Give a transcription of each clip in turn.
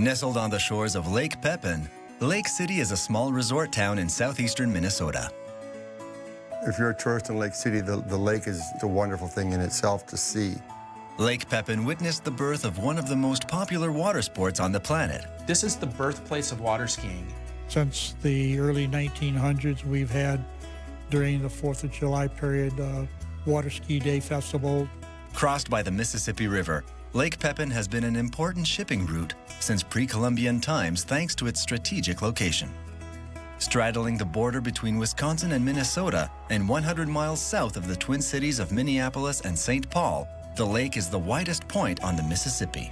Nestled on the shores of Lake Pepin, Lake City is a small resort town in southeastern Minnesota. If you're a tourist in Lake City, the lake is a wonderful thing in itself to see. Lake Pepin witnessed the birth of one of the most popular water sports on the planet. This is the birthplace of water skiing. Since the early 1900s, we've had, during the 4th of July period, Water Ski Day Festival. Crossed by the Mississippi River, Lake Pepin has been an important shipping route since pre-Columbian times thanks to its strategic location. Straddling the border between Wisconsin and Minnesota and 100 miles south of the Twin Cities of Minneapolis and St. Paul, the lake is the widest point on the Mississippi.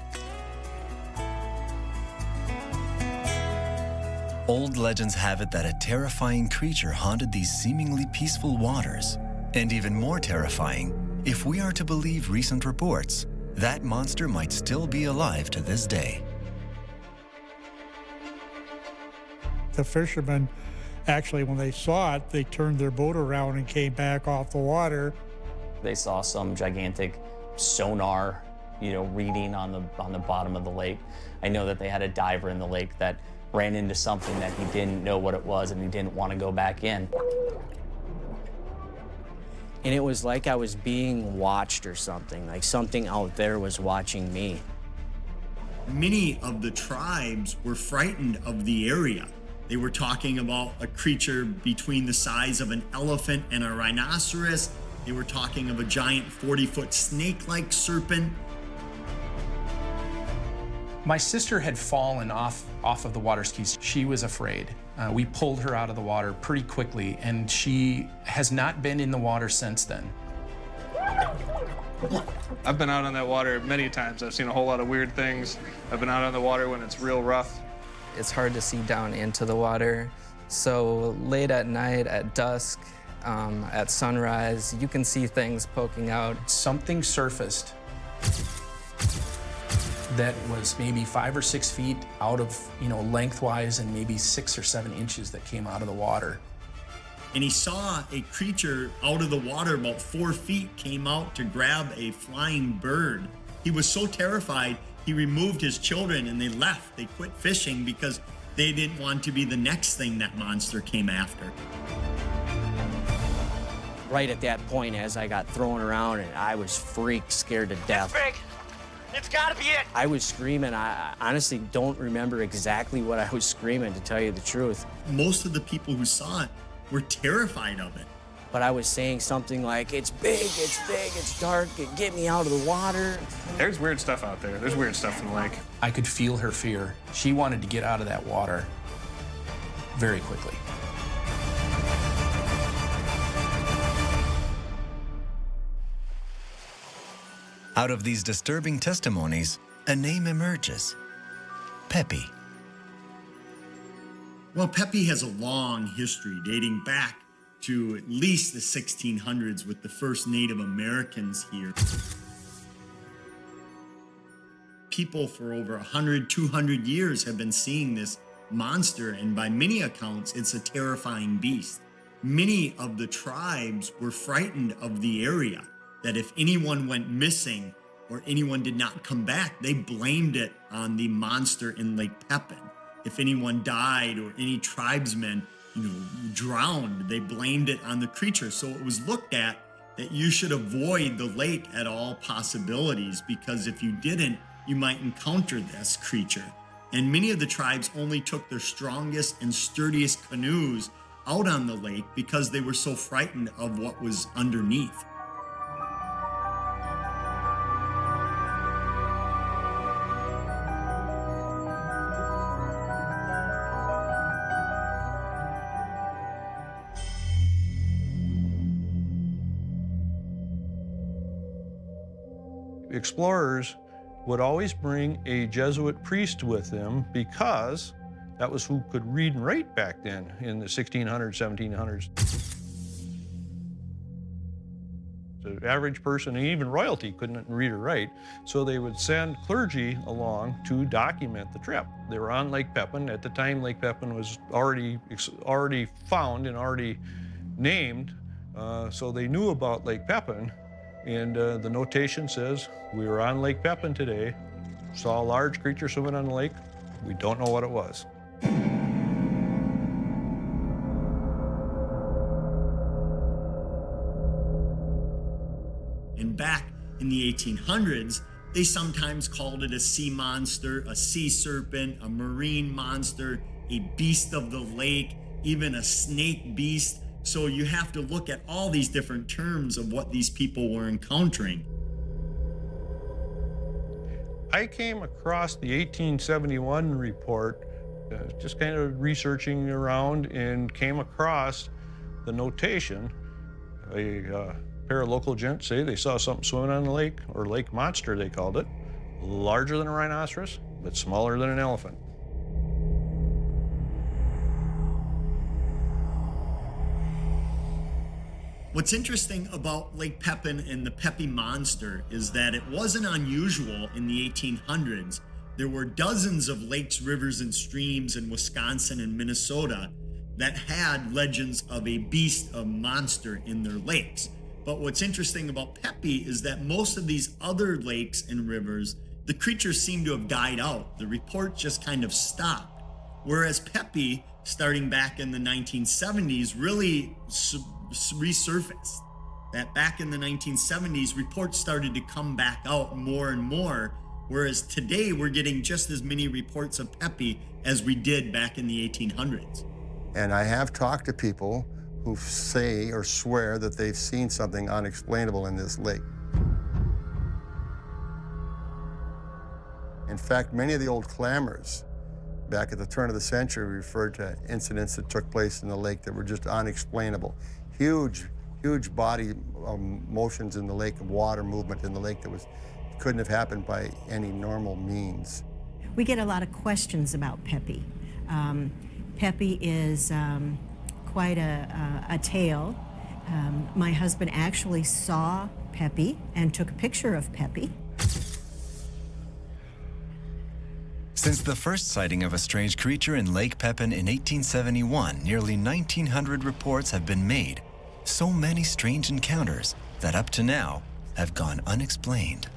Old legends have it that a terrifying creature haunted these seemingly peaceful waters. And even more terrifying, if we are to believe recent reports, that monster might still be alive to this day. The fishermen, actually, when they saw it, they turned their boat around and came back off the water. They saw some gigantic sonar, reading on the bottom of the lake. I know that they had a diver in the lake that ran into something that he didn't know what it was and he didn't want to go back in. And it was like I was being watched or something, like something out there was watching me. Many of the tribes were frightened of the area. They were talking about a creature between the size of an elephant and a rhinoceros. They were talking of a giant 40-foot snake-like serpent. My sister had fallen off of the water skis. She was afraid. We pulled her out of the water pretty quickly, and she has not been in the water since then. I've been out on that water many times. I've seen a whole lot of weird things. I've been out on the water when it's real rough. It's hard to see down into the water, so late at night, at dusk, at sunrise, you can see things poking out. Something surfaced that was maybe 5 or 6 feet out of, lengthwise, and maybe 6 or 7 inches that came out of the water. And he saw a creature out of the water about 4 feet came out to grab a flying bird. He was so terrified, he removed his children and they left. They quit fishing because they didn't want to be the next thing that monster came after. Right at that point, as I got thrown around, and I was freaked, scared to death. It's big. It's gotta be it. I was screaming. I honestly don't remember exactly what I was screaming, to tell you the truth. Most of the people who saw it were terrified of it. But I was saying something like, it's big, it's dark, get me out of the water. There's weird stuff out there. There's weird stuff in the lake. I could feel her fear. She wanted to get out of that water very quickly. Out of these disturbing testimonies, a name emerges: Pepe. Well, Pepe has a long history dating back to at least the 1600s with the first Native Americans here. People for over 100, 200 years have been seeing this monster, and by many accounts, it's a terrifying beast. Many of the tribes were frightened of the area, that if anyone went missing or anyone did not come back, they blamed it on the monster in Lake Pepin. If anyone died or any tribesmen, drowned, they blamed it on the creature. So it was looked at that you should avoid the lake at all possibilities, because if you didn't, you might encounter this creature. And many of the tribes only took their strongest and sturdiest canoes out on the lake because they were so frightened of what was underneath. Explorers would always bring a Jesuit priest with them because that was who could read and write back then in the 1600s, 1700s. The average person, and even royalty, couldn't read or write, so they would send clergy along to document the trip. They were on Lake Pepin. At the time, Lake Pepin was already found and already named, so they knew about Lake Pepin. And the notation says, we were on Lake Pepin today, saw a large creature swimming on the lake, We don't know what it was. And back in the 1800s, they sometimes called it a sea monster, a sea serpent, a marine monster, a beast of the lake, even a snake beast. So you have to look at all these different terms of what these people were encountering. I came across the 1871 report, just kind of researching around, and came across the notation. A pair of local gents say they saw something swimming on the lake, or lake monster they called it, larger than a rhinoceros, but smaller than an elephant. What's interesting about Lake Pepin and the Pepe monster is that it wasn't unusual in the 1800s. There were dozens of lakes, rivers, and streams in Wisconsin and Minnesota that had legends of a beast, a monster in their lakes. But what's interesting about Pepe is that most of these other lakes and rivers, the creatures seem to have died out. The reports just kind of stopped. Whereas Pepe, starting back in the 1970s, really resurfaced. That back in the 1970s, reports started to come back out more and more, whereas today we're getting just as many reports of Pepe as we did back in the 1800s. And I have talked to people who say or swear that they've seen something unexplainable in this lake. In fact, many of the old clammers back at the turn of the century referred to incidents that took place in the lake that were just unexplainable. Huge body motions in the lake, and water movement in the lake that couldn't have happened by any normal means. We get a lot of questions about Pepe. Pepe is quite a tale. My husband actually saw Pepe and took a picture of Pepe. Since the first sighting of a strange creature in Lake Pepin in 1871, nearly 1,900 reports have been made. So many strange encounters that up to now have gone unexplained.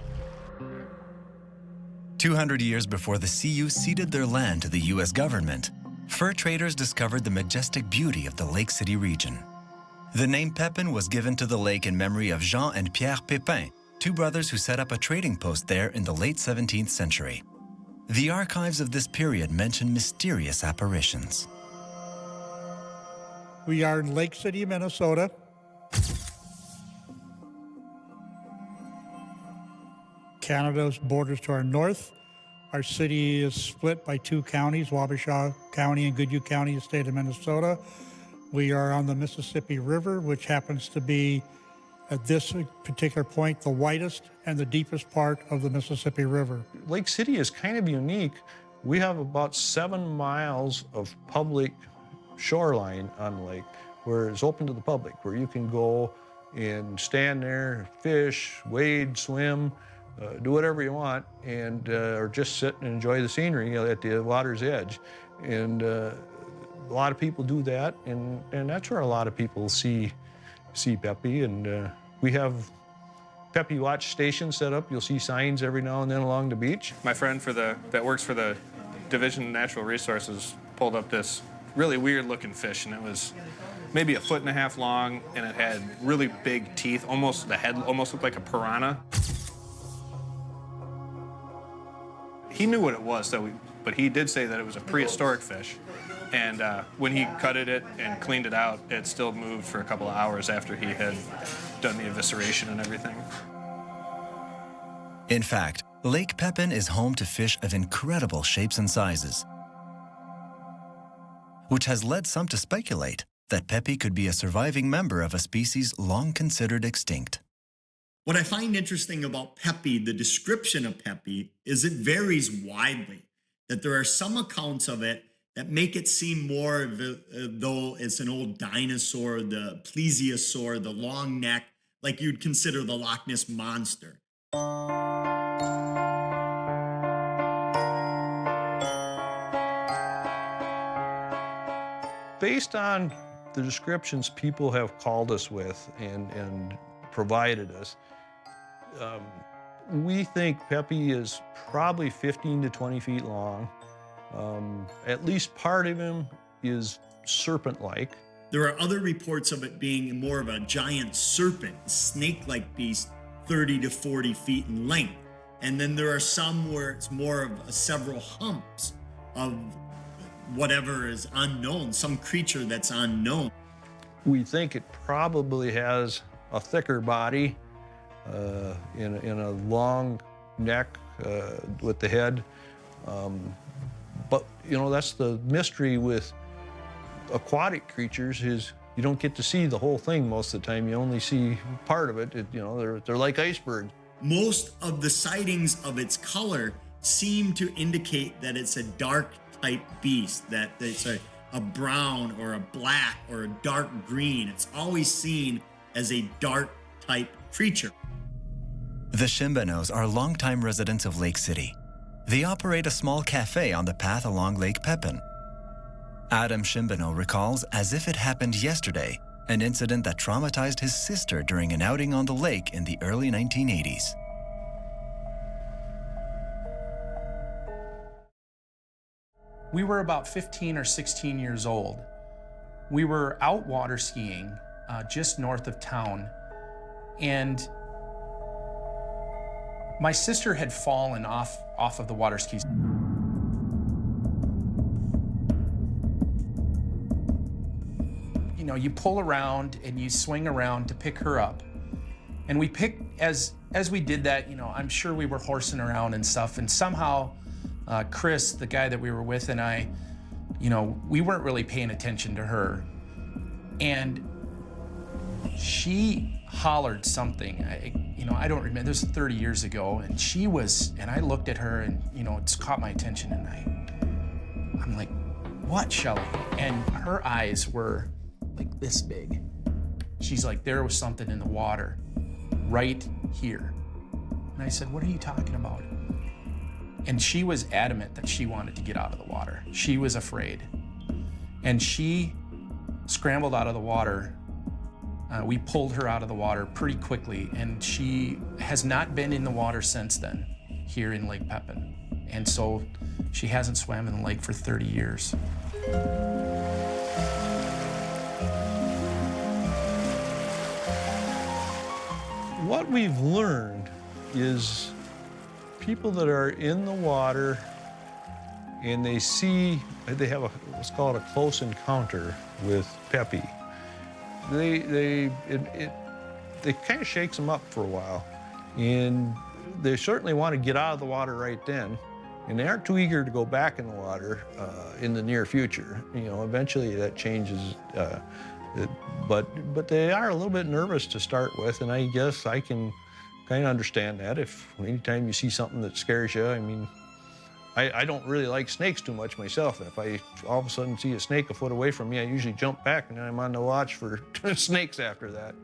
200 years before the CU ceded their land to the U.S. government, fur traders discovered the majestic beauty of the Lake City region. The name Pepin was given to the lake in memory of Jean and Pierre Pepin, two brothers who set up a trading post there in the late 17th century. The archives of this period mention mysterious apparitions. We are in Lake City, Minnesota. Canada's borders to our north. Our city is split by two counties, Wabasha County and Goodhue County, the state of Minnesota. We are on the Mississippi River, which happens to be, at this particular point, the widest and the deepest part of the Mississippi River. Lake City is kind of unique. We have about 7 miles of public shoreline on the lake where it's open to the public, where you can go and stand there, fish, wade, swim, do whatever you want, and or just sit and enjoy the scenery at the water's edge. And a lot of people do that, and that's where a lot of people see Pepe. And we have Pepe watch stations set up. You'll see signs every now and then along the beach. My friend that works for the Division of Natural Resources pulled up this really weird looking fish, and it was maybe 1.5 feet long, and it had really big teeth. The head almost looked like a piranha. He knew what it was, but he did say that it was a prehistoric fish. And when he gutted it and cleaned it out, it still moved for a couple of hours after he had done the evisceration and everything. In fact, Lake Pepin is home to fish of incredible shapes and sizes, which has led some to speculate that Pepe could be a surviving member of a species long considered extinct. What I find interesting about Pepe, the description of Pepe, is it varies widely. That there are some accounts of it that make it seem more though it's an old dinosaur, the plesiosaur, the long neck, like you'd consider the Loch Ness Monster. Based on the descriptions people have called us with and provided us, we think Pepe is probably 15 to 20 feet long, At least part of him is serpent-like. There are other reports of it being more of a giant serpent, snake-like beast, 30 to 40 feet in length. And then there are some where it's more of several humps of whatever is unknown, some creature that's unknown. We think it probably has a thicker body in a long neck with the head. But, you know, that's the mystery with aquatic creatures is you don't get to see the whole thing most of the time. You only see part of it. You know, they're like icebergs. Most of the sightings of its color seem to indicate that it's a dark type beast, that it's a brown or a black or a dark green. It's always seen as a dark type creature. The Shimbanos are longtime residents of Lake City. They operate a small cafe on the path along Lake Pepin. Adam Shimbano recalls, as if it happened yesterday, an incident that traumatized his sister during an outing on the lake in the early 1980s. We were about 15 or 16 years old. We were out water skiing just north of town, and my sister had fallen off of the water skis. You know, you pull around and you swing around to pick her up. And we picked, as we did that, you know, I'm sure we were horsing around and stuff, and somehow Chris, the guy that we were with, and I, you know, we weren't really paying attention to her. And she hollered something. I don't remember, this was 30 years ago, and she was, and I looked at her and, you know, it's caught my attention, and I'm like, what, Shelley? And her eyes were like this big. She's like, there was something in the water right here. And I said, what are you talking about? And she was adamant that she wanted to get out of the water. She was afraid. And she scrambled out of the water. We pulled her out of the water pretty quickly, and she has not been in the water since then here in Lake Pepin. And so she hasn't swam in the lake for 30 years. What we've learned is people that are in the water and they have what's called a close encounter with Pepe. It kind of shakes them up for a while, and they certainly want to get out of the water right then, and they aren't too eager to go back in the water in the near future. You know, eventually that changes, but they are a little bit nervous to start with, and I guess I can kind of understand that. If anytime you see something that scares you, I mean, I don't really like snakes too much myself. If I all of a sudden see a snake a foot away from me, I usually jump back, and then I'm on the watch for snakes after that.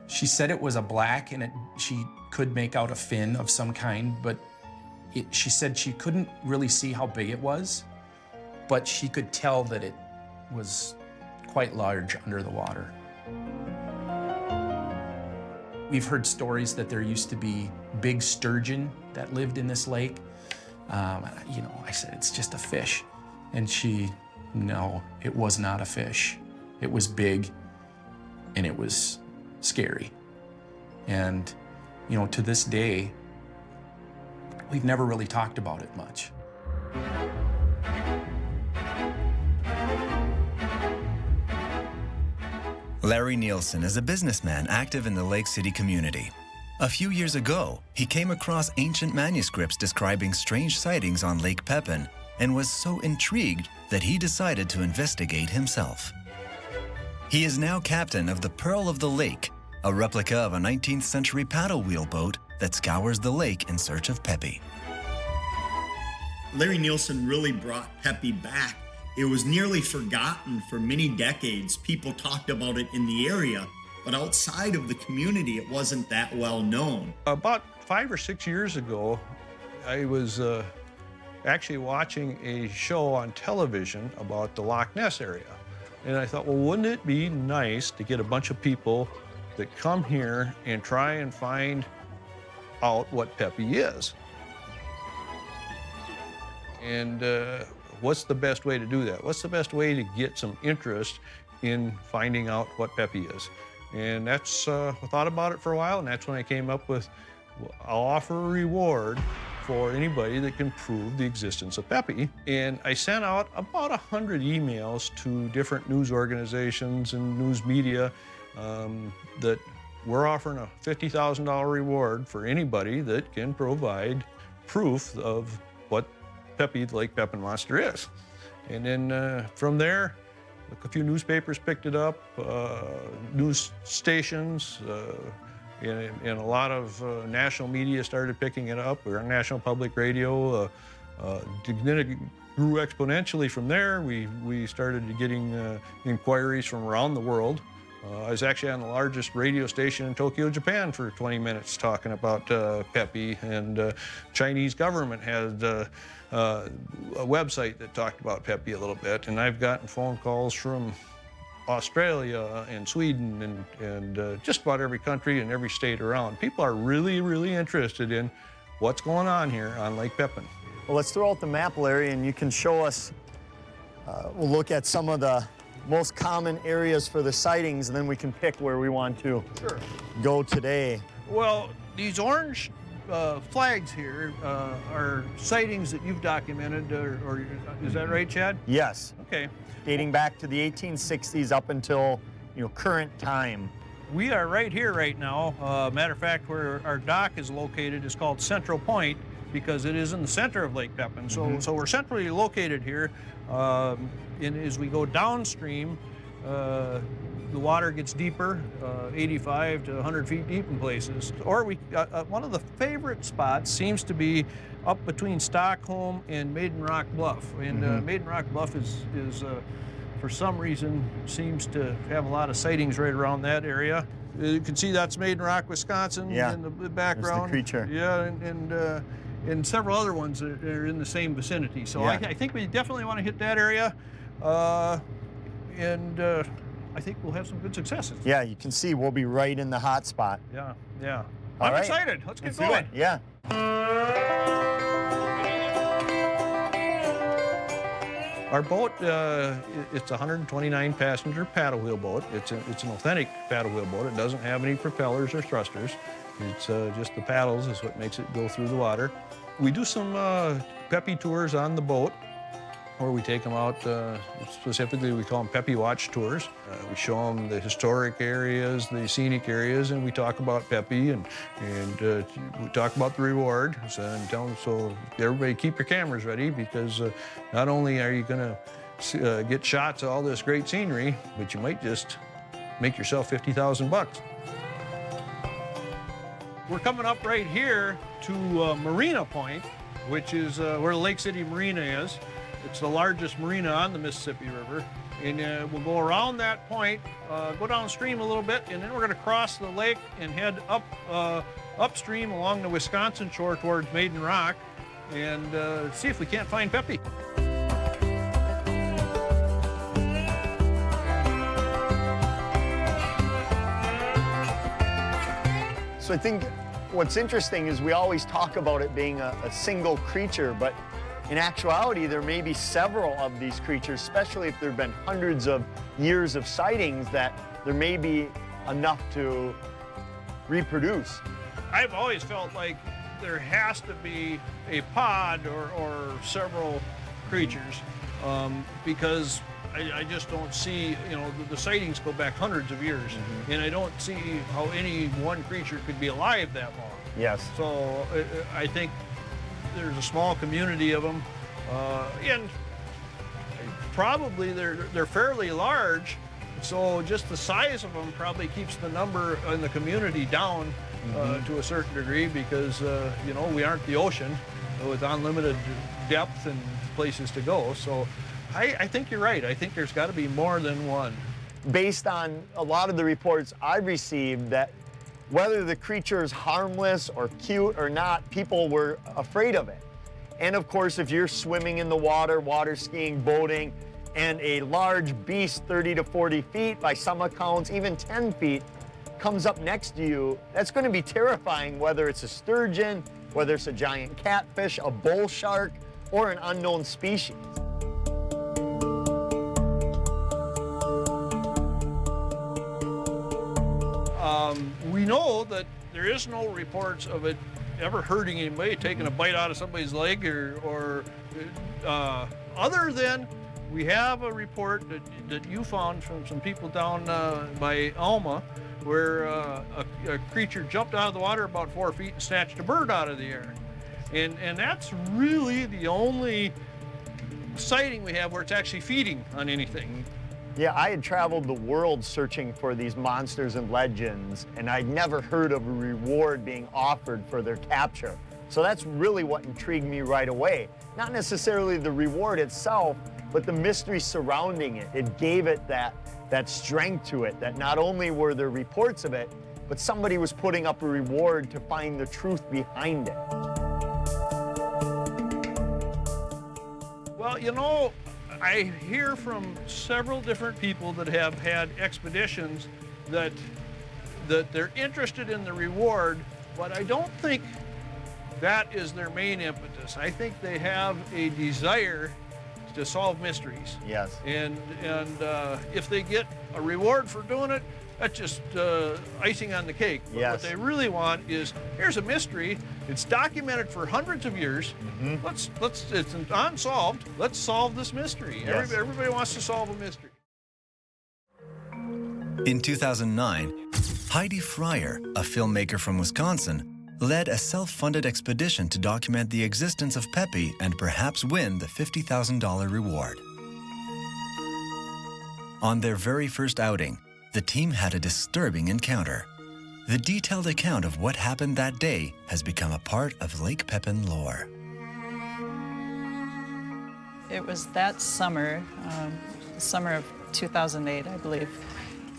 She said it was a black, and she could make out a fin of some kind, but she said she couldn't really see how big it was, but she could tell that it was quite large under the water. We've heard stories that there used to be big sturgeon that lived in this lake. You know, I said, it's just a fish. And no, it was not a fish. It was big, and it was scary. And, you know, to this day, we've never really talked about it much. Larry Nielsen is a businessman active in the Lake City community. A few years ago, he came across ancient manuscripts describing strange sightings on Lake Pepin and was so intrigued that he decided to investigate himself. He is now captain of the Pearl of the Lake, a replica of a 19th century paddle wheel boat that scours the lake in search of Pepe. Larry Nielsen really brought Pepe back. It was nearly forgotten for many decades. People talked about it in the area, but outside of the community, it wasn't that well known. About 5 or 6 years ago, I was actually watching a show on television about the Loch Ness area. And I thought, well, wouldn't it be nice to get a bunch of people that come here and try and find out what Pepe is? And what's the best way to do that? What's the best way to get some interest in finding out what Pepe is? And that's, I thought about it for a while, and that's when I came up with, I'll offer a reward for anybody that can prove the existence of Pepe. And I sent out about 100 emails to different news organizations and news media that we're offering a $50,000 reward for anybody that can provide proof of what Pepe, the Lake Pepin monster is. And then from there, a few newspapers picked it up, news stations, and a lot of national media started picking it up. We were on National Public Radio. Then it grew exponentially from there. We started getting inquiries from around the world. I was actually on the largest radio station in Tokyo, Japan for 20 minutes talking about Pepe, and Chinese government had a website that talked about Pepe a little bit, and I've gotten phone calls from Australia and Sweden and just about every country and every state around. People are really, really interested in what's going on here on Lake Pepin. Well, let's throw out the map, Larry, and you can show us, we'll look at some of the most common areas for the sightings, and then we can pick where we want to go today. Well, these orange flags here are sightings that you've documented, or is that right, Chad? Yes. Okay. Dating back to the 1860s up until, current time. We are right here right now. Matter of fact, where our dock is located is called Central Point because it is in the center of Lake Pepin. So we're centrally located here. And as we go downstream, the water gets deeper, 85 to 100 feet deep in places. Or one of the favorite spots seems to be up between Stockholm and Maiden Rock Bluff. And Maiden Rock Bluff is for some reason, seems to have a lot of sightings right around that area. You can see that's Maiden Rock, Wisconsin in the background. There's the creature. Yeah, and several other ones that are in the same vicinity. So I think we definitely want to hit that area. I think we'll have some good successes. Yeah, you can see we'll be right in the hot spot. Yeah. I'm excited. Let's get going. Yeah. Our boat, it's a 129-passenger paddle wheel boat. It's an authentic paddle wheel boat. It doesn't have any propellers or thrusters. It's just the paddles is what makes it go through the water. We do some Pepe tours on the boat, or we take them out, specifically we call them Pepe Watch tours. We show them the historic areas, the scenic areas, and we talk about Pepe, and we talk about the reward, and tell them, so everybody keep your cameras ready, because not only are you gonna get shots of all this great scenery, but you might just make yourself 50,000 bucks. We're coming up right here to Marina Point, which is where the Lake City Marina is. It's the largest marina on the Mississippi River. And we'll go around that point, go downstream a little bit, and then we're going to cross the lake and head upstream along the Wisconsin shore towards Maiden Rock and see if we can't find Pepe. So I think what's interesting is we always talk about it being a single creature, but in actuality, there may be several of these creatures, especially if there have been hundreds of years of sightings, that there may be enough to reproduce. I've always felt like there has to be a pod or several creatures because I just don't see, the sightings go back hundreds of years, and I don't see how any one creature could be alive that long. Yes. So I think there's a small community of them, and probably they're fairly large, so just the size of them probably keeps the number in the community down to a certain degree, because we aren't the ocean with unlimited depth and places to go. So I think you're right. I think there's got to be more than one. Based on a lot of the reports I've received, that whether the creature is harmless or cute or not, people were afraid of it. And of course, if you're swimming in the water skiing, boating, and a large beast 30 to 40 feet, by some accounts even 10 feet, comes up next to you, that's going to be terrifying, whether it's a sturgeon, whether it's a giant catfish, a bull shark, or an unknown species. We know that there is no reports of it ever hurting anybody, taking a bite out of somebody's leg, or other than we have a report that you found from some people down by Alma, where a creature jumped out of the water about 4 feet and snatched a bird out of the air. And that's really the only sighting we have where it's actually feeding on anything. Yeah, I had traveled the world searching for these monsters and legends, and I'd never heard of a reward being offered for their capture. So that's really what intrigued me right away. Not necessarily the reward itself, but the mystery surrounding it. It gave it that strength to it, that not only were there reports of it, but somebody was putting up a reward to find the truth behind it. Well, you know, I hear from several different people that have had expeditions that they're interested in the reward, but I don't think that is their main impetus. I think they have a desire to solve mysteries. Yes. And if they get a reward for doing it, that's just icing on the cake. But yes. What they really want is, here's a mystery. It's documented for hundreds of years. Mm-hmm. It's unsolved. Let's solve this mystery. Yes. Everybody wants to solve a mystery. In 2009, Heidi Fryer, a filmmaker from Wisconsin, led a self-funded expedition to document the existence of Pepe and perhaps win the $50,000 reward. On their very first outing, the team had a disturbing encounter. The detailed account of what happened that day has become a part of Lake Pepin lore. It was that summer, summer of 2008, I believe,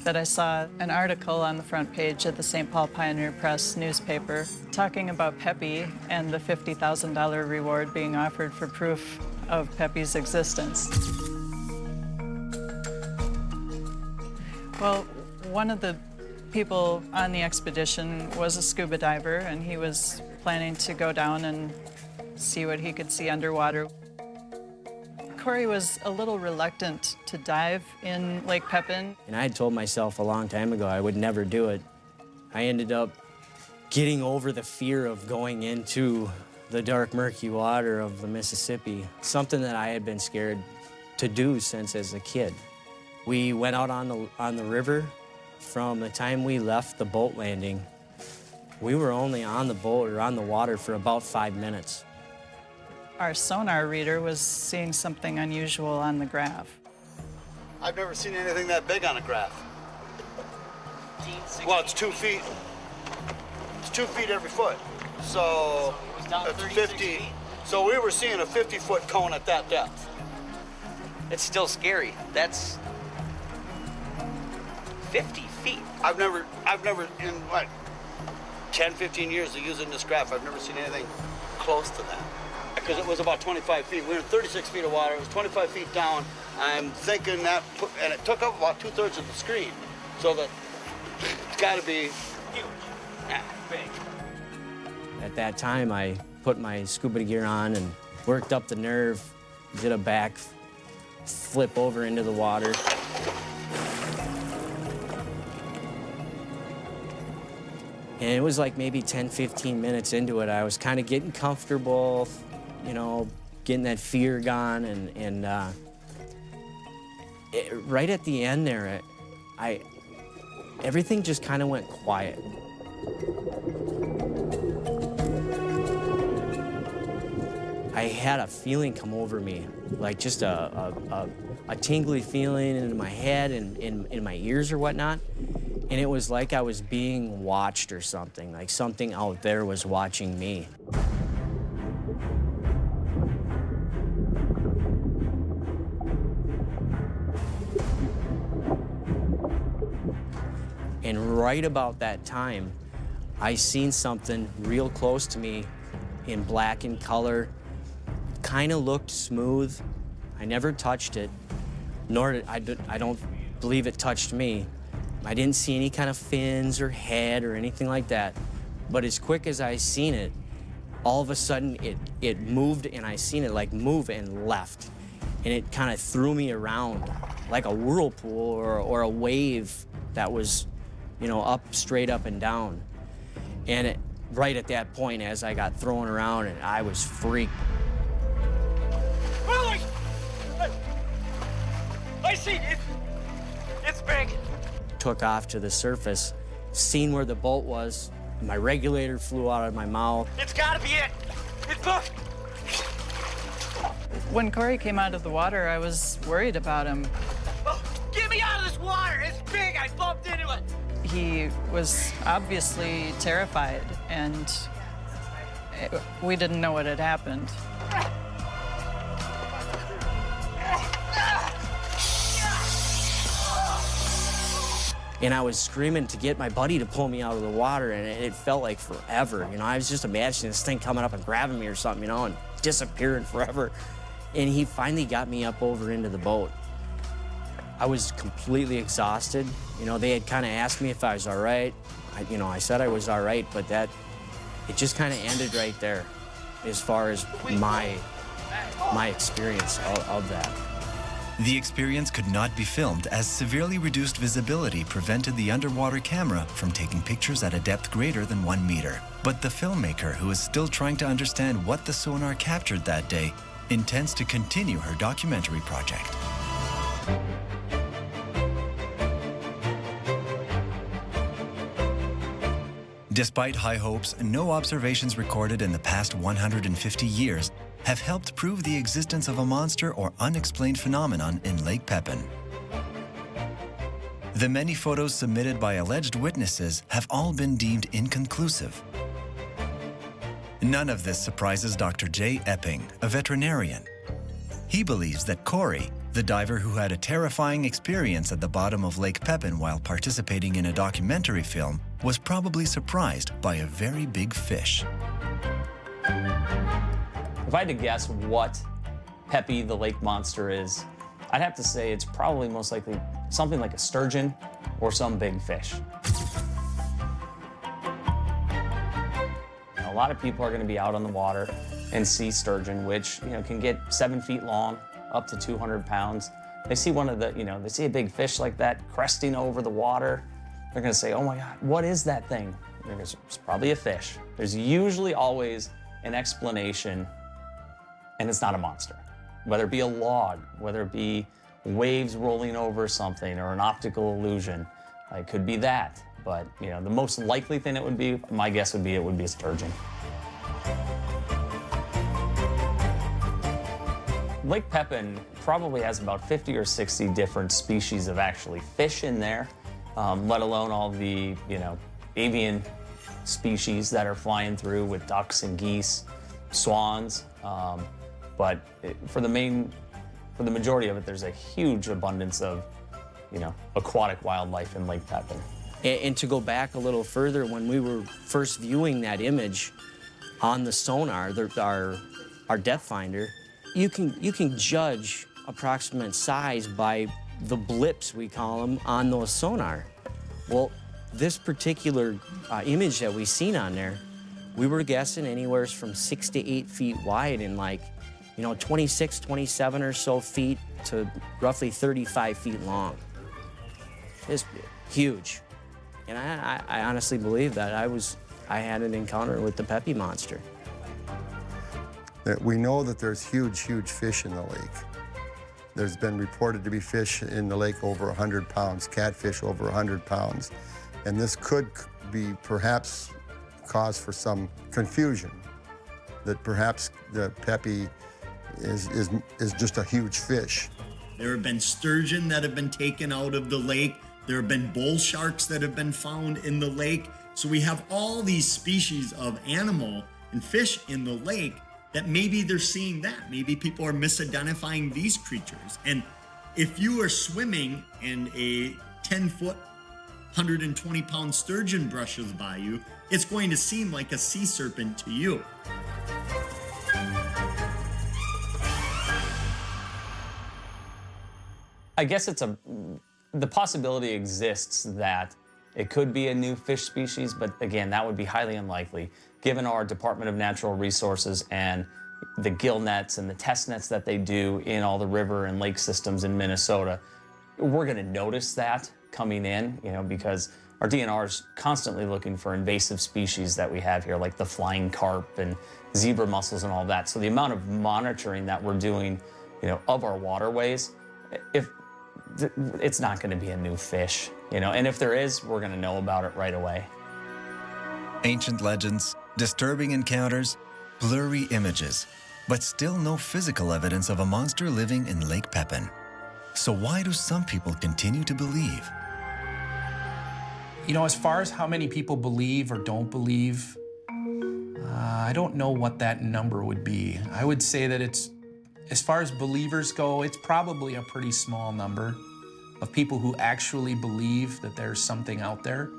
that I saw an article on the front page of the St. Paul Pioneer Press newspaper talking about Pepe and the $50,000 reward being offered for proof of Pepe's existence. Well, one of the people on the expedition was a scuba diver, and he was planning to go down and see what he could see underwater. Corey was a little reluctant to dive in Lake Pepin. And I had told myself a long time ago I would never do it. I ended up getting over the fear of going into the dark, murky water of the Mississippi, something that I had been scared to do since as a kid. We went out on the river. From the time we left the boat landing, we were only on the boat or on the water for about 5 minutes. Our sonar reader was seeing something unusual on the graph. I've never seen anything that big on a graph. Well, it's 2 feet. It's 2 feet every foot. So it was down it's 36 feet. So we were seeing a 50-foot cone at that depth. It's still scary. That's 50 feet. I've never in what 10, 15 years of using this graph, I've never seen anything close to that. Because it was about 25 feet. We were in 36 feet of water. It was 25 feet down. I'm thinking that, and it took up about 2/3 of the screen. So that it's got to be Huge. yeah, Big. At that time, I put my scuba gear on and worked up the nerve, did a back flip over into the water. And it was like maybe 10, 15 minutes into it, I was kind of getting comfortable, you know, getting that fear gone, and right at the end there, everything just kind of went quiet. I had a feeling come over me, like just a tingly feeling in my head and in my ears or whatnot. And it was like I was being watched or something, like something out there was watching me. And right about that time, I seen something real close to me in black in color, kind of looked smooth. I never touched it, nor did I don't believe it touched me. I didn't see any kind of fins or head or anything like that. But as quick as I seen it, all of a sudden it moved, and I seen it like move and left. And it kind of threw me around like a whirlpool or a wave that was, you know, straight up and down. And right at that point, as I got thrown around, and I was freaked. I see it. It's big. Took off to the surface, seen where the boat was. My regulator flew out of my mouth. It's gotta be it. It's booked. When Corey came out of the water, I was worried about him. Oh, get me out of this water. It's big. I bumped into it. He was obviously terrified, and we didn't know what had happened. And I was screaming to get my buddy to pull me out of the water, and it felt like forever. You know, I was just imagining this thing coming up and grabbing me or something, you know, and disappearing forever. And he finally got me up over into the boat. I was completely exhausted. You know, they had kind of asked me if I was all right. I said I was all right, but it just kind of ended right there as far as my experience of that. The experience could not be filmed as severely reduced visibility prevented the underwater camera from taking pictures at a depth greater than 1 meter. But the filmmaker, who is still trying to understand what the sonar captured that day, intends to continue her documentary project. Despite high hopes, no observations recorded in the past 150 years have helped prove the existence of a monster or unexplained phenomenon in Lake Pepin. The many photos submitted by alleged witnesses have all been deemed inconclusive. None of this surprises Dr. J. Epping, a veterinarian. He believes that Corey, the diver who had a terrifying experience at the bottom of Lake Pepin while participating in a documentary film, was probably surprised by a very big fish. If I had to guess what Pepe the lake monster is, I'd have to say it's probably most likely something like a sturgeon or some big fish. A lot of people are going to be out on the water and see sturgeon, which can get 7 feet long, up to 200 pounds. They see they see a big fish like that cresting over the water. They're going to say, "Oh my God, what is that thing?" It's probably a fish. There's usually always an explanation, and it's not a monster. Whether it be a log, whether it be waves rolling over something, or an optical illusion, it could be that. But the most likely thing it would be, my guess would be, it would be a sturgeon. Lake Pepin probably has about 50 or 60 different species of actually fish in there, let alone all the avian species that are flying through with ducks and geese, swans. But for the majority of it, there's a huge abundance of aquatic wildlife in Lake Pepin. And to go back a little further, when we were first viewing that image on the sonar, our depth finder, you can judge approximate size by the blips, we call them, on those sonar. Well, this particular image that we seen on there, we were guessing anywhere from 6 to 8 feet wide and 26, 27 or so feet to roughly 35 feet long. It's huge. And I honestly believe that I had an encounter with the Pepe monster. We know that there's huge, huge fish in the lake. There's been reported to be fish in the lake over 100 pounds, catfish over 100 pounds. And this could be perhaps cause for some confusion, that perhaps the Pepe is just a huge fish. There have been sturgeon that have been taken out of the lake. There have been bull sharks that have been found in the lake. So we have all these species of animal and fish in the lake that maybe they're seeing that. Maybe people are misidentifying these creatures. And if you are swimming and a 10-foot, 120-pound sturgeon brushes by you, it's going to seem like a sea serpent to you. I guess the possibility exists that It could be a new fish species, but again, that would be highly unlikely. Given our Department of Natural Resources and the gill nets and the test nets that they do in all the river and lake systems in Minnesota, we're going to notice that coming in, because our DNR is constantly looking for invasive species that we have here, like the flying carp and zebra mussels and all that. So the amount of monitoring that we're doing, of our waterways, it's not going to be a new fish, and if there is, we're going to know about it right away. Ancient legends, disturbing encounters, blurry images, but still no physical evidence of a monster living in Lake Pepin. So why do some people continue to believe? As far as how many people believe or don't believe, I don't know what that number would be. I would say that as far as believers go, it's probably a pretty small number of people who actually believe that there's something out there.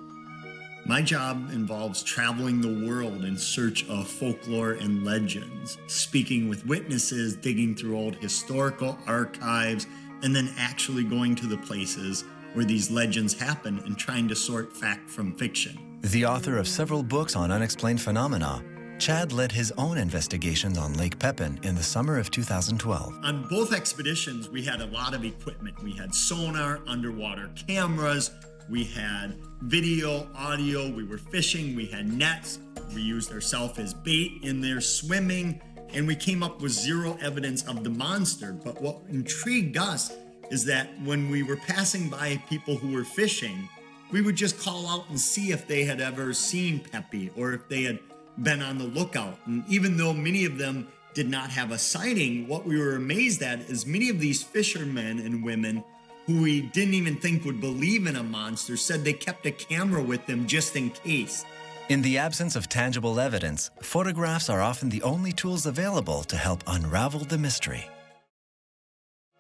My job involves traveling the world in search of folklore and legends, speaking with witnesses, digging through old historical archives, and then actually going to the places where these legends happen and trying to sort fact from fiction. The author of several books on unexplained phenomena, Chad led his own investigations on Lake Pepin in the summer of 2012. On both expeditions, we had a lot of equipment. We had sonar, underwater cameras, we had video, audio, we were fishing, we had nets, we used ourselves as bait in there swimming, and we came up with zero evidence of the monster. But what intrigued us is that when we were passing by people who were fishing, we would just call out and see if they had ever seen Pepe or if they had been on the lookout. And even though many of them did not have a sighting, what we were amazed at is many of these fishermen and women who we didn't even think would believe in a monster said they kept a camera with them just in case. In the absence of tangible evidence, photographs are often the only tools available to help unravel the mystery.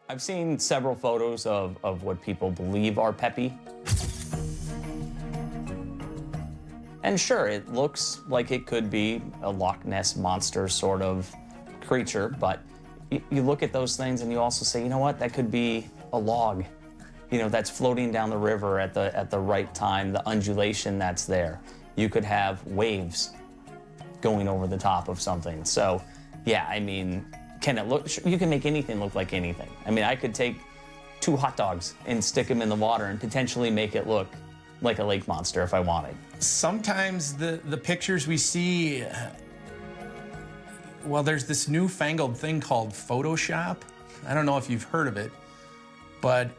I've seen several photos of what people believe are Pepe. And sure, it looks like it could be a Loch Ness monster sort of creature, but you look at those things and you also say, you know what, that could be a log, that's floating down the river at the right time, the undulation that's there. You could have waves going over the top of something. So, yeah, can it look, you can make anything look like anything. I could take 2 hot dogs and stick them in the water and potentially make it look like a lake monster if I wanted. Sometimes the pictures we see, there's this newfangled thing called Photoshop. I don't know if you've heard of it, but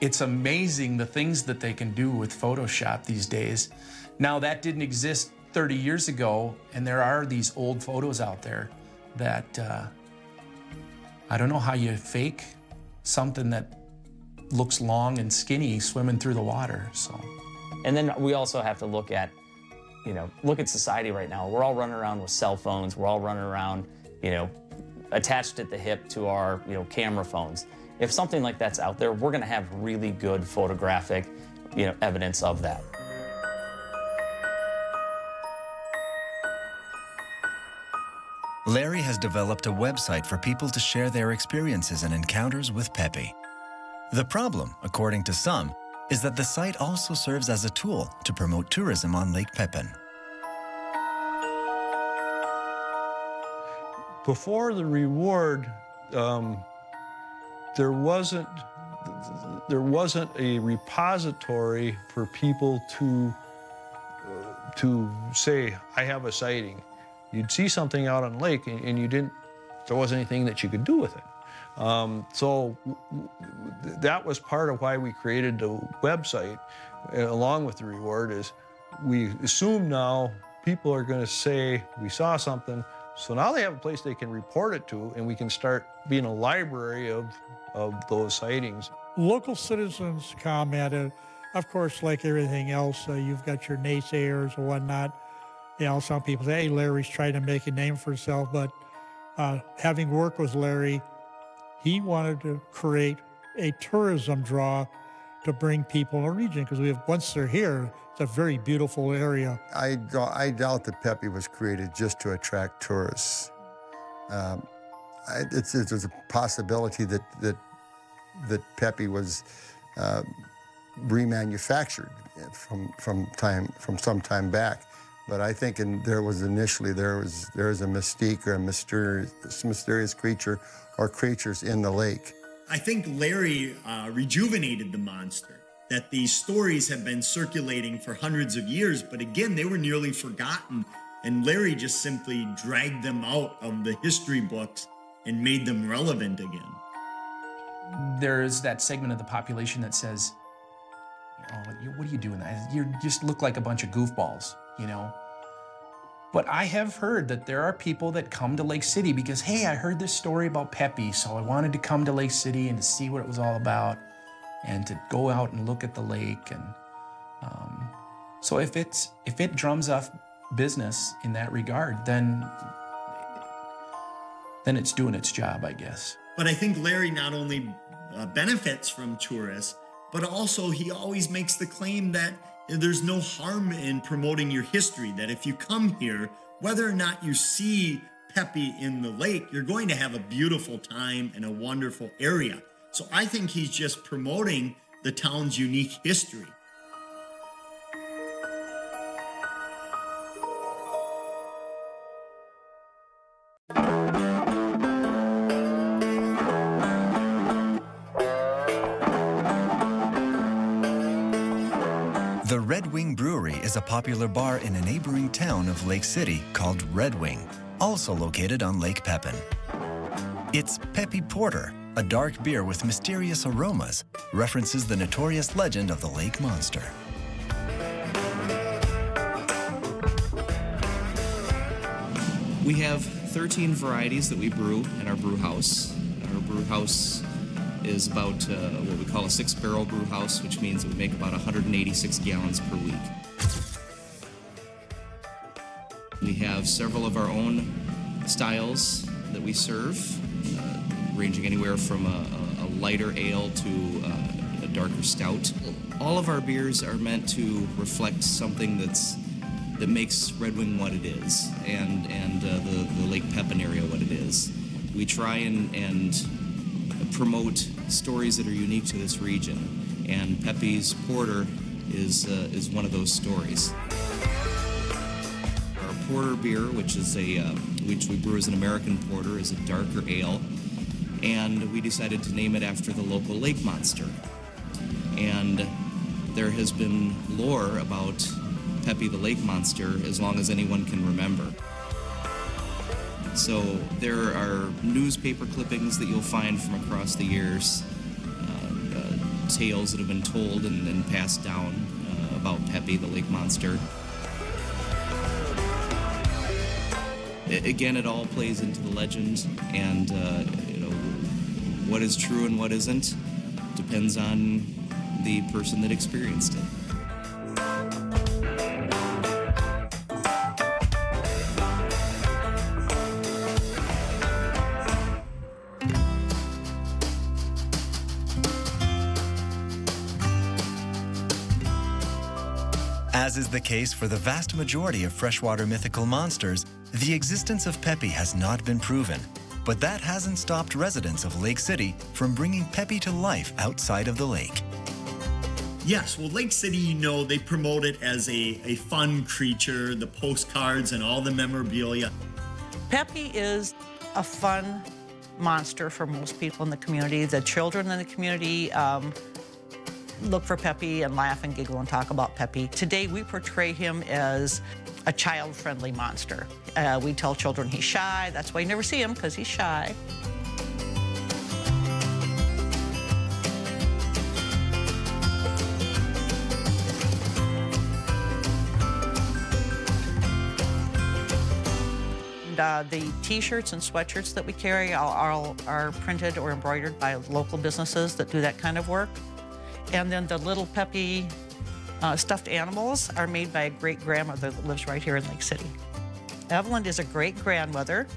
it's amazing the things that they can do with Photoshop these days. Now, that didn't exist 30 years ago, and there are these old photos out there that I don't know how you fake something that looks long and skinny swimming through the water. So, and then we also have to look at society right now. We're all running around with cell phones. We're all running around, attached at the hip to our, camera phones. If something like that's out there, we're going to have really good photographic, evidence of that. Larry has developed a website for people to share their experiences and encounters with Pepe. The problem, according to some, is that the site also serves as a tool to promote tourism on Lake Pepin. Before the reward, there wasn't a repository for people to say, I have a sighting. You'd see something out on lake and there wasn't anything that you could do with it. So that was part of why we created the website, along with the reward, is we assume now people are going to say, we saw something, so now they have a place they can report it to, and we can start being a library of those sightings. Local citizens commented, of course, like everything else, you've got your naysayers and whatnot. Some people say, hey, Larry's trying to make a name for himself, but having worked with Larry, he wanted to create a tourism draw to bring people in the region, because once they're here, it's a very beautiful area. I doubt that Pepe was created just to attract tourists. There's a possibility that Pepe was remanufactured from some time back. But I think there is a mystique or a mysterious creature or creatures in the lake. I think Larry rejuvenated the monster, that these stories have been circulating for hundreds of years, but again, they were nearly forgotten, and Larry just simply dragged them out of the history books and made them relevant again. There's that segment of the population that says, "Oh, what are you doing? You just look like a bunch of goofballs, you know?" But I have heard that there are people that come to Lake City because, hey, I heard this story about Pepe, so I wanted to come to Lake City and to see what it was all about and to go out and look at the lake. And so if it drums up business in that regard, then it's doing its job, I guess. But I think Larry not only benefits from tourists, but also he always makes the claim that there's no harm in promoting your history, that if you come here, whether or not you see Pepe in the lake, you're going to have a beautiful time and a wonderful area. So I think he's just promoting the town's unique history. The Red Wing Brewery is a popular bar in a neighboring town of Lake City called Red Wing, also located on Lake Pepin. Its Pepe Porter, a dark beer with mysterious aromas, references the notorious legend of the lake monster. We have 13 varieties that we brew in our brew house. Our brew house is about what we call a 6-barrel brew house, which means that we make about 186 gallons per week. We have several of our own styles that we serve, ranging anywhere from a lighter ale to a darker stout. All of our beers are meant to reflect something that makes Red Wing what it is, and the Lake Pepin area what it is. We try and promote stories that are unique to this region, and Pepe's Porter is one of those stories. Our porter beer, which we brew as an American porter, is a darker ale, and we decided to name it after the local lake monster. And there has been lore about Pepe the lake monster as long as anyone can remember. So there are newspaper clippings that you'll find from across the years, tales that have been told and passed down about Pepe the lake monster. Again, it all plays into the legend, and what is true and what isn't depends on the person that experienced it. As is the case for the vast majority of freshwater mythical monsters, the existence of Pepe has not been proven. But that hasn't stopped residents of Lake City from bringing Pepe to life outside of the lake. Yes, well, Lake City, they promote it as a fun creature, the postcards and all the memorabilia. Pepe is a fun monster for most people in the community. The children in the community look for Pepe and laugh and giggle and talk about Pepe. Today, we portray him as a child-friendly monster. We tell children he's shy. That's why you never see him, because he's shy. The T-shirts and sweatshirts that we carry are printed or embroidered by local businesses that do that kind of work. And then the little Pepe stuffed animals are made by a great-grandmother that lives right here in Lake City. Evelyn is a great-grandmother,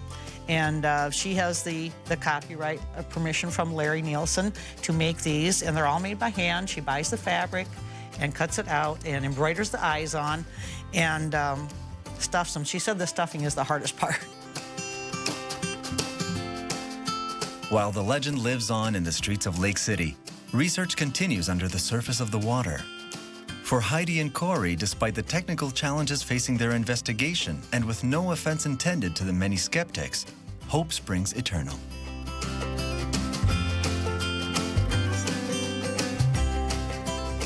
and she has the copyright permission from Larry Nielsen to make these, and they're all made by hand. She buys the fabric and cuts it out and embroiders the eyes on and stuffs them. She said the stuffing is the hardest part. While the legend lives on in the streets of Lake City, research continues under the surface of the water. For Heidi and Corey, despite the technical challenges facing their investigation and with no offense intended to the many skeptics, hope springs eternal.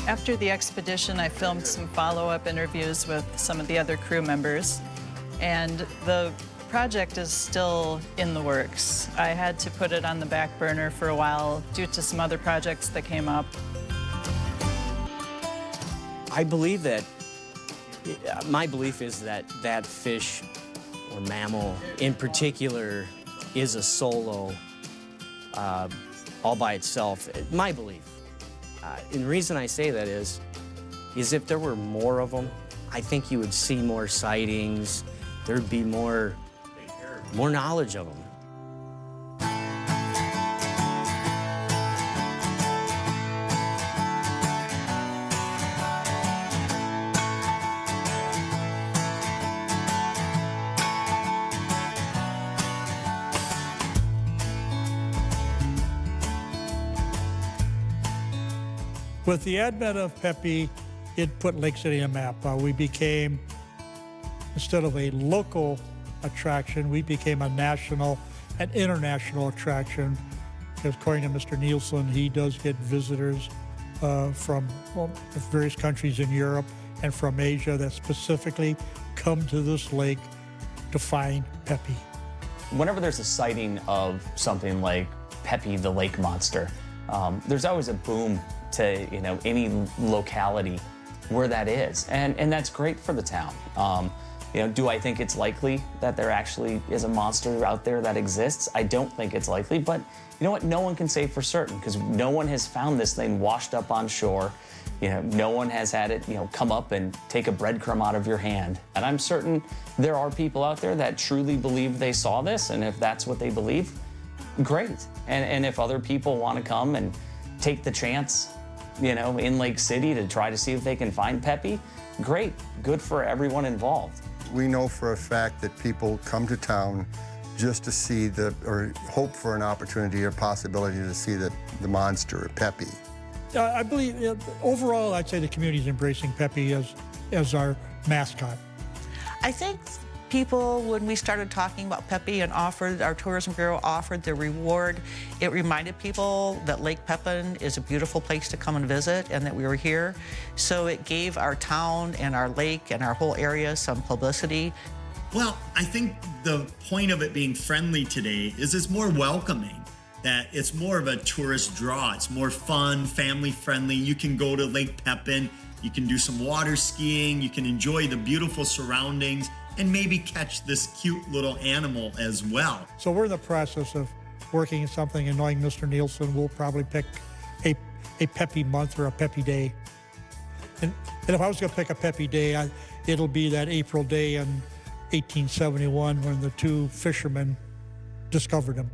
After the expedition, I filmed some follow-up interviews with some of the other crew members, and the project is still in the works. I had to put it on the back burner for a while due to some other projects that came up. I believe that, my belief is that that fish or mammal in particular is a solo all by itself, my belief. And the reason I say that is if there were more of them, I think you would see more sightings, there'd be more knowledge of them. With the advent of Pepe, it put Lake City on a map. We became, instead of a local attraction, we became a national and international attraction. Because according to Mr. Nielsen, he does get visitors from various countries in Europe and from Asia that specifically come to this lake to find Pepe. Whenever there's a sighting of something like Pepe the lake monster, there's always a boom to any locality where that is, and that's great for the town. Do I think it's likely that there actually is a monster out there that exists? I don't think it's likely, but you know what? No one can say for certain because no one has found this thing washed up on shore. No one has had it, come up and take a breadcrumb out of your hand. And I'm certain there are people out there that truly believe they saw this, and if that's what they believe, great. And if other people want to come and take the chance, in Lake City to try to see if they can find Pepe, great. Good for everyone involved. We know for a fact that people come to town just to see or hope for an opportunity or possibility to see the monster, Pepe. I believe, overall, I'd say the community is embracing Pepe as our mascot. I think people, when we started talking about Pepe and our Tourism Bureau offered the reward, it reminded people that Lake Pepin is a beautiful place to come and visit and that we were here. So it gave our town and our lake and our whole area some publicity. Well, I think the point of it being friendly today is it's more welcoming, that it's more of a tourist draw. It's more fun, family friendly. You can go to Lake Pepin, you can do some water skiing, you can enjoy the beautiful surroundings, and maybe catch this cute little animal as well. So we're in the process of working on something, and knowing Mr. Nielsen, we'll probably pick a Pepe month or a Pepe day. And if I was going to pick a Pepe day, it'll be that April day in 1871 when the two fishermen discovered him.